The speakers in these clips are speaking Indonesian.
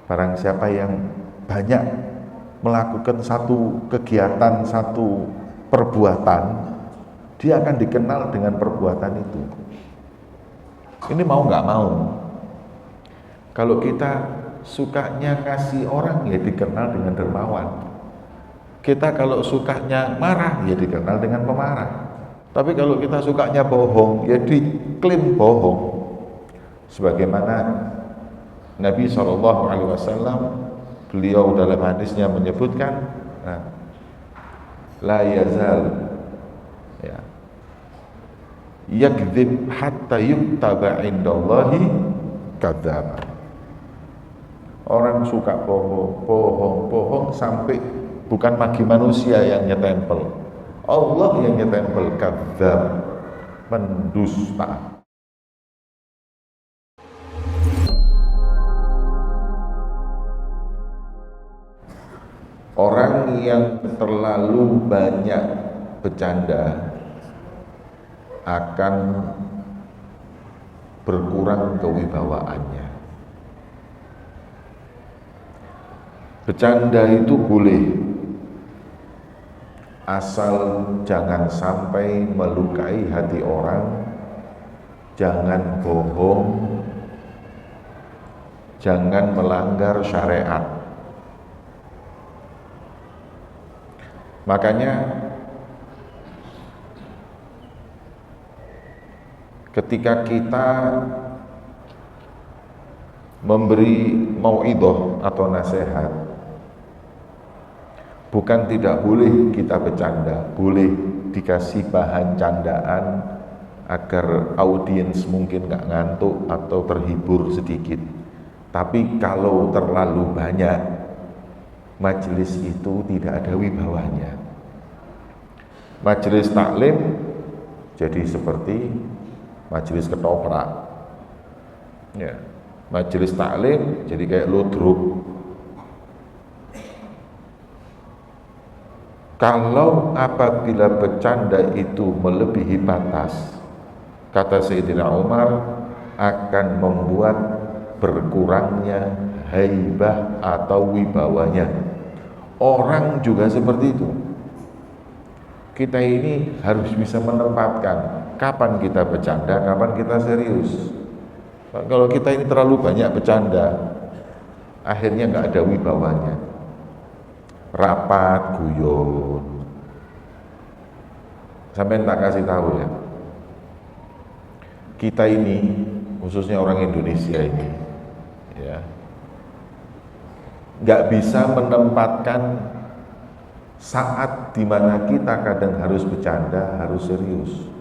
Barang siapa yang banyak melakukan satu kegiatan, satu perbuatan, dia akan dikenal dengan perbuatan itu. Ini mau nggak mau. Kalau kita sukanya kasih orang, ya dikenal dengan dermawan. Kita kalau sukanya marah, ya dikenal dengan pemarah. Tapi kalau kita sukanya bohong, ya diklaim bohong. Sebagaimana Nabi SAW, beliau dalam hadisnya menyebutkan, la yazal ya yakdzib hatta yuktaba indallahi kadzdzab. Orang suka bohong sampai bukan lagi manusia yang nyetempel, Allah yang nyetempel kadzdzab, pendusta. Orang yang terlalu banyak bercanda akan berkurang kewibawaannya. Bercanda itu boleh, asal jangan sampai melukai hati orang, jangan bohong, jangan melanggar syariat. Makanya ketika kita memberi mauidhah atau nasihat, bukan tidak boleh kita bercanda, boleh dikasih bahan candaan agar audiens mungkin nggak ngantuk atau terhibur sedikit. Tapi kalau terlalu banyak, majelis itu tidak ada wibawanya. Majelis taklim jadi seperti majelis ketoprak. Ya, majelis taklim jadi kayak ludruk. Kalau apabila bercanda itu melebihi batas, kata Sayyidina Umar, akan membuat berkurangnya haibah atau wibawanya. Orang juga seperti itu. Kita ini harus bisa menempatkan kapan kita bercanda, kapan kita serius. Kalau kita ini terlalu banyak bercanda, akhirnya nggak ada wibawanya. Rapat guyon. Sampai tak kasih tahu ya. Kita ini, khususnya orang Indonesia ini, ya, nggak bisa menempatkan saat dimana kita kadang harus bercanda, harus serius.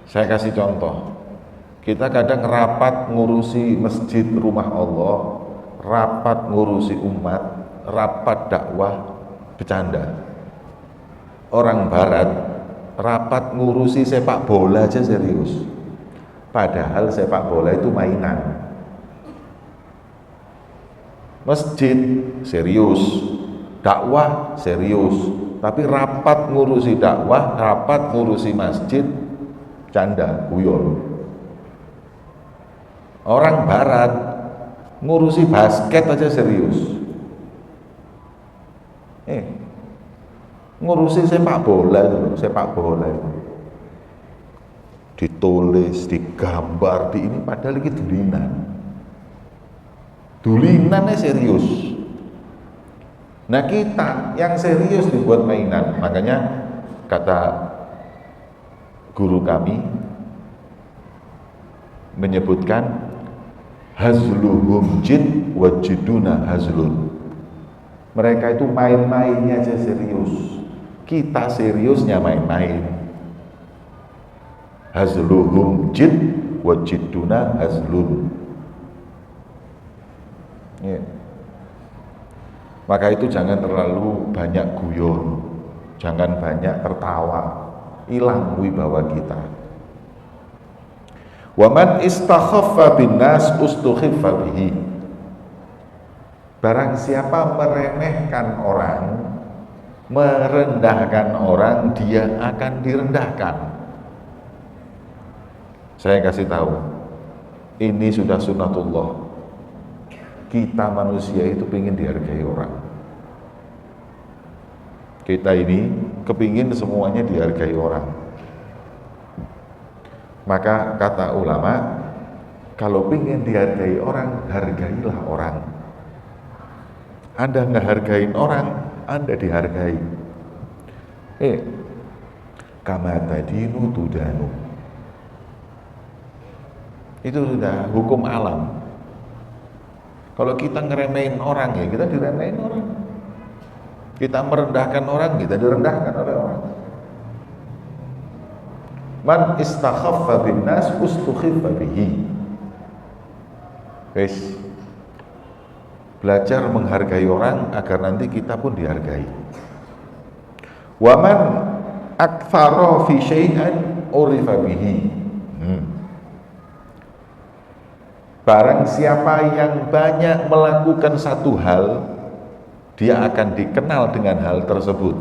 Saya kasih contoh, kita kadang rapat ngurusi masjid rumah Allah, rapat ngurusi umat, rapat dakwah, bercanda. Orang barat rapat ngurusi sepak bola aja serius, padahal sepak bola itu mainan. Masjid serius, dakwah serius, tapi rapat ngurusi dakwah, rapat ngurusi masjid, canda, guyon. Orang barat ngurusi basket aja serius, ngurusi sepak bola itu ditulis, digambar, di ini padahal itu dulinannya serius. Nah kita yang serius dibuat mainan. Makanya kata guru kami menyebutkan hazluhum jid wajiduna hazlun. Mereka itu main-mainnya aja serius, kita seriusnya main-main. Hazluhum jid wajiduna hazlun. Ya. Maka itu jangan terlalu banyak guyon, jangan banyak tertawa, hilang wibawa kita. Waman istakhaffa binnas ustukhiffa bihi. Barang siapa meremehkan orang, merendahkan orang, dia akan direndahkan. Saya kasih tahu, Ini sudah sunnatullah. Kita manusia itu ingin dihargai orang. Kita ini kepingin semuanya dihargai orang. Maka kata ulama, kalau ingin dihargai orang, hargailah orang. Anda nggak hargain orang, Anda dihargai. Kama tadinu tudanu. Itu sudah hukum alam. Kalau kita ngeremehin orang, ya kita diremehin orang. Kita merendahkan orang, kita direndahkan oleh orang. Man istakhaffa bin nas ustukhiffa bihi. Guys, belajar menghargai orang agar nanti kita pun dihargai. Wa man aktsara fi syai'an urifa bihi. Barang siapa yang banyak melakukan satu hal, dia akan dikenal dengan hal tersebut.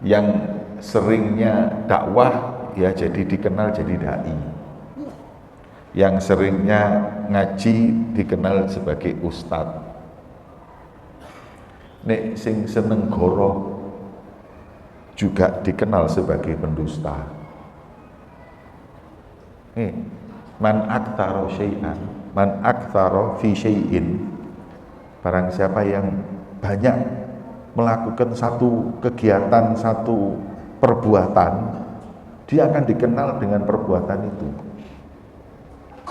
Yang seringnya dakwah, ya jadi dikenal jadi dai. Yang seringnya ngaji dikenal sebagai ustadz. Nek sing seneng goro juga dikenal sebagai pendusta. Man aktsara syai'an, man aktsara fi syai'in. Barang siapa yang banyak melakukan satu kegiatan, satu perbuatan, dia akan dikenal dengan perbuatan itu.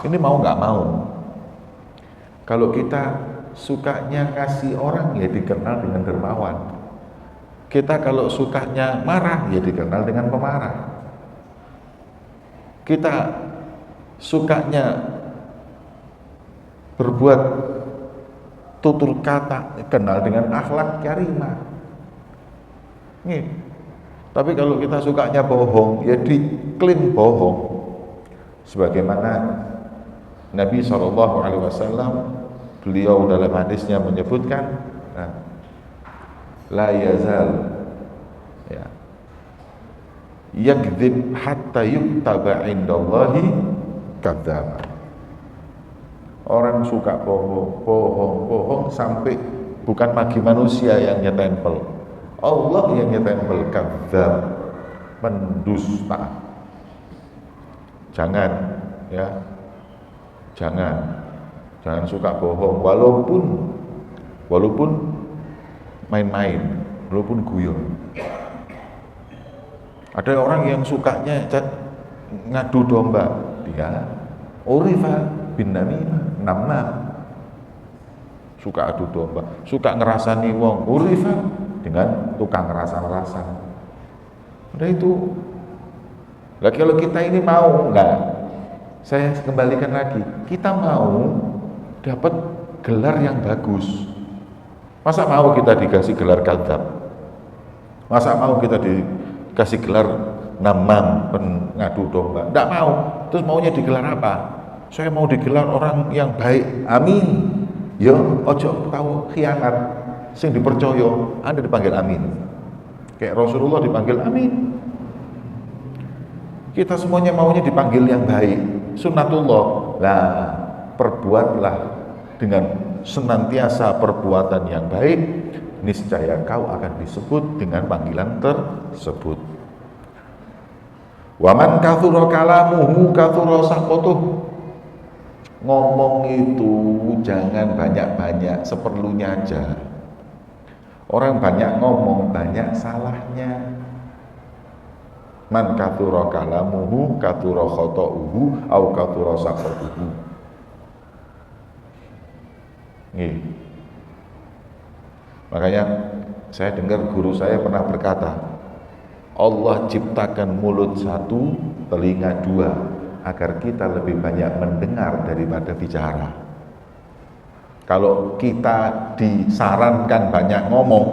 Ini mau nggak mau. Kalau kita sukanya kasih orang, ya dikenal dengan dermawan. Kita kalau sukanya marah, ya dikenal dengan pemarah. Kita sukanya berbuat tutur kata, kenal dengan akhlak karimah. Tapi kalau kita sukanya bohong, ya diklaim bohong. Sebagaimana Nabi SAW, beliau dalam hadisnya menyebutkan, la yazal ya yakdzib hatta yuktaba indallahi kadzdzaba. Orang suka bohong sampai bukan bagi manusia yang nyetempel, Allah yang nyetempel, kadzdzab, pendusta. Jangan ya, jangan suka bohong, walaupun main-main, walaupun guyon. Ada orang yang sukanya ngadu domba, dia urifa bin namimah, suka adu domba, suka ngerasani wong, urifa dengan tukang ngerasa-ngerasa. Udah itu. Lah kalau kita ini mau, saya kembalikan lagi, kita mau dapat gelar yang bagus. Masa mau kita dikasih gelar kadzdzab? Masa mau kita dikasih gelar namam, pengadu domba? Enggak mau. Terus maunya digelar apa? Saya mau digelar orang yang baik. Amin. Yo, ojo tahu khianat. Sing dipercaya, Anda dipanggil amin. Kayak Rasulullah dipanggil amin. Kita semuanya maunya dipanggil yang baik. Sunnatullah. Lah, perbuatlah dengan senantiasa perbuatan yang baik, niscaya kau akan disebut dengan panggilan tersebut. Waman kathura kalamuhu kathura saqatuh. Ngomong itu jangan banyak-banyak, seperlunya aja. Orang banyak ngomong, banyak salahnya. Man kathura kalamuhu kathura khata'uhu au kathura saqatuhu. Makanya saya dengar guru saya pernah berkata, Allah ciptakan mulut satu, telinga dua, agar kita lebih banyak mendengar daripada bicara. Kalau kita disarankan banyak ngomong,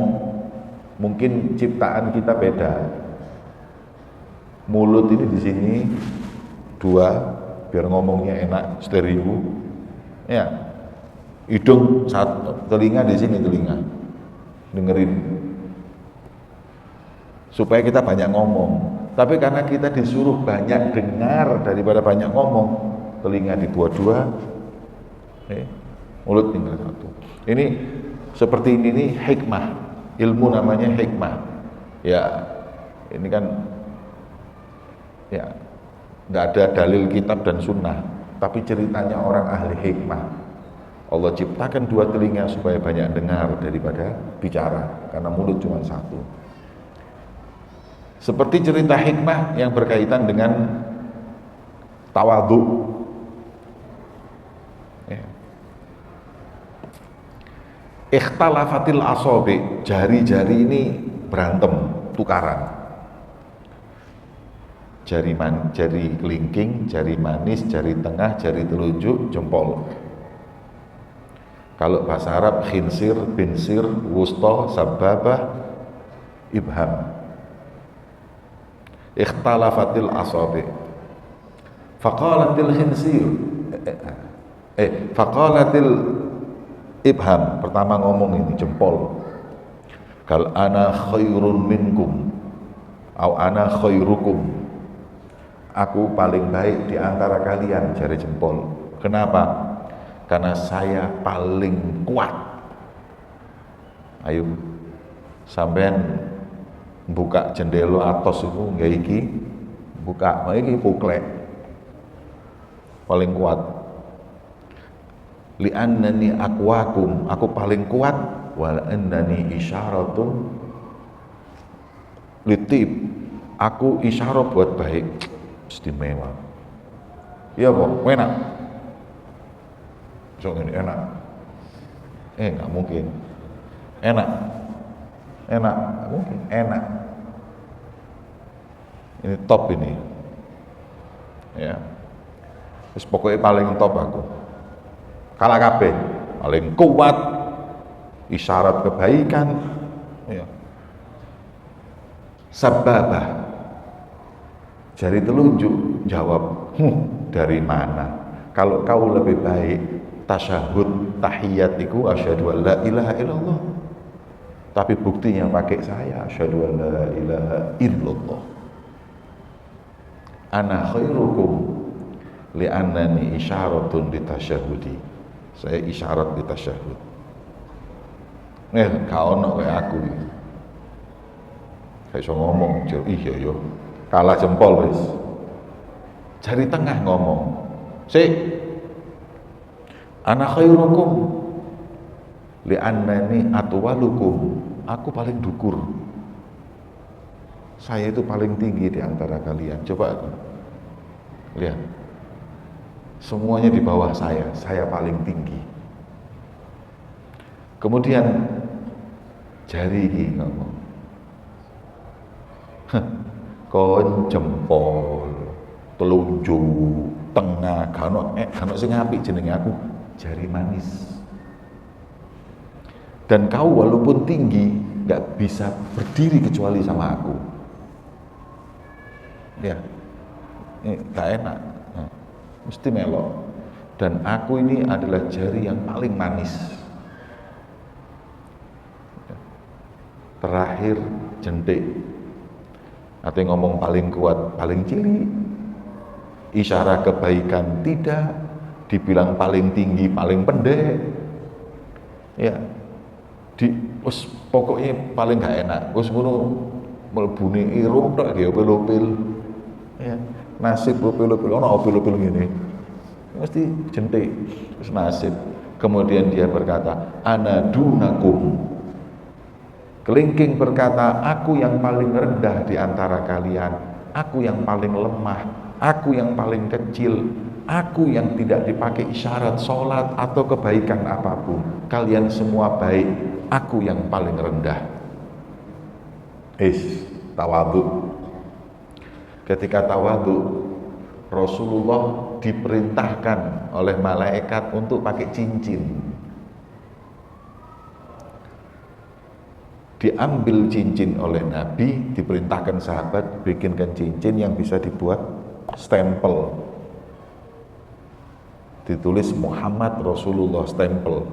mungkin ciptaan kita beda. Mulut ini di sini dua, biar ngomongnya enak, stereo. Ya. Hidung satu, telinga di sini, telinga dengerin, supaya kita banyak ngomong. Tapi karena kita disuruh banyak dengar daripada banyak ngomong, telinga dibuat dua, mulut tinggal satu. Ini seperti ini nih hikmah, ilmu namanya hikmah. Ya, ini kan ya nggak ada dalil kitab dan sunnah, tapi ceritanya orang ahli hikmah. Allah ciptakan dua telinga supaya banyak dengar daripada bicara, karena mulut cuma satu. Seperti cerita hikmah yang berkaitan dengan tawadhu. Ikhtalafatil asobi, jari-jari ini berantem, tukaran. Jari kelingking, jari manis, jari tengah, jari telunjuk, jempol. Kalau bahasa Arab khinsir, binsir, wusta, sababah, ibham. Ikhtalafatil asabi. Faqalatil khinsir. Faqalatil ibham. Pertama ngomong ini jempol. Kal ana khairun minkum. Au ana khairukum. Aku paling baik di antara kalian, jari jempol. Kenapa? Karena saya paling kuat. Ayo, sampean buka jendela atos itu nggak iki, buka, iki puklek, paling kuat. Li'annani aqwakum, aku paling kuat. Wa annani isyaratun litib, aku isyarat buat baik, istimewa. Iya kok, enak. So ini enak. Nggak mungkin. Enak. Mungkin enak. Ini top ini. Ya. Terus pokoknya paling top aku. Kalah kabeh, paling kuat, isyarat kebaikan. Ya. Sababah. Jari telunjuk jawab, dari mana? Kalau kau lebih baik tasyahud tahiyat iku asyhadu an la ilaha illallah. Tapi buktinya pakai saya asyhadu an la ilaha illallah. Ana khairukum li'annani isyaratun ditasyahudi. Saya isyarat ditasyahud. Kau ono kayak aku iki. Kayak iso ngomong, iya yo. Kalah jempol wis. Jari tengah ngomong. Ana khairukum li'annani atwalukum. Aku paling dukur. Saya itu paling tinggi di antara kalian. Coba lihat. Semuanya di bawah saya paling tinggi. Kemudian jari ini ngomong. Kon jempol, telunjuk, tengah, kano sing apik jenenge aku jari manis. Dan kau walaupun tinggi nggak bisa berdiri kecuali sama aku. Ya, ini gak enak, mesti melok. Dan aku ini adalah jari yang paling manis. Terakhir jentik. Atau ngomong paling kuat, paling cilik. Isyarat kebaikan tidak. Dibilang paling tinggi, paling pendek. Ya, pokoknya paling gak enak. Wis ngono mlebune irung tok dia opil-opil. Ya, nasib opil-opil ono opil-opil ngene. Mesti jentik, terus nasib. Kemudian dia berkata, ana dunakum. Kelingking berkata, aku yang paling rendah di antara kalian, aku yang paling lemah, aku yang paling kecil, aku yang tidak dipakai isyarat sholat atau kebaikan apapun. Kalian semua baik, aku yang paling rendah. Tawadhu. Ketika tawadhu, Rasulullah diperintahkan oleh malaikat untuk pakai cincin. Diambil cincin oleh Nabi, diperintahkan sahabat bikinkan cincin yang bisa dibuat stempel. Ditulis Muhammad Rasulullah stempel.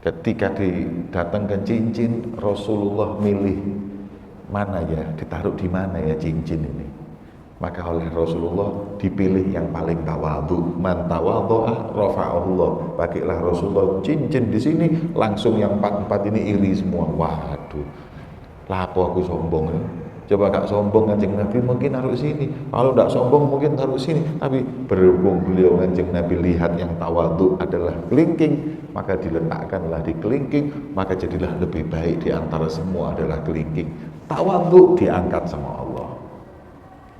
Ketika didatangkan cincin, Rasulullah milih mana ya, ditaruh di mana ya cincin ini. Maka oleh Rasulullah dipilih yang paling tawadhu. Man tawadhu'a rafa'ahullah. Pakailah Rasulullah cincin di sini, langsung yang empat ini iri semua. Waduh, lapo aku sombong ya. Coba gak sombong Kanjeng Nabi mungkin taruh sini. Kalau gak sombong mungkin taruh sini. Tapi berhubung beliau Kanjeng Nabi lihat yang tawadhu adalah kelingking, maka diletakkanlah di kelingking, maka jadilah lebih baik di antara semua adalah kelingking. Tawadhu diangkat sama Allah.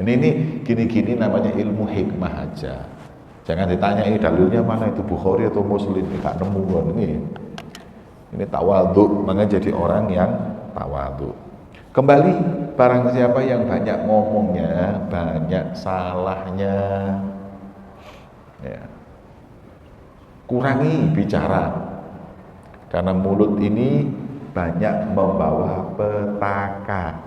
Ini gini-gini namanya ilmu hikmah aja. Jangan ditanyai dalilnya mana itu Bukhari atau Muslim, gak nemu kan ini. Ini tawadhu, maka jadi orang yang tawadhu. Kembali, barang siapa yang banyak ngomongnya, banyak salahnya, ya, kurangi bicara. Karena mulut ini banyak membawa petaka.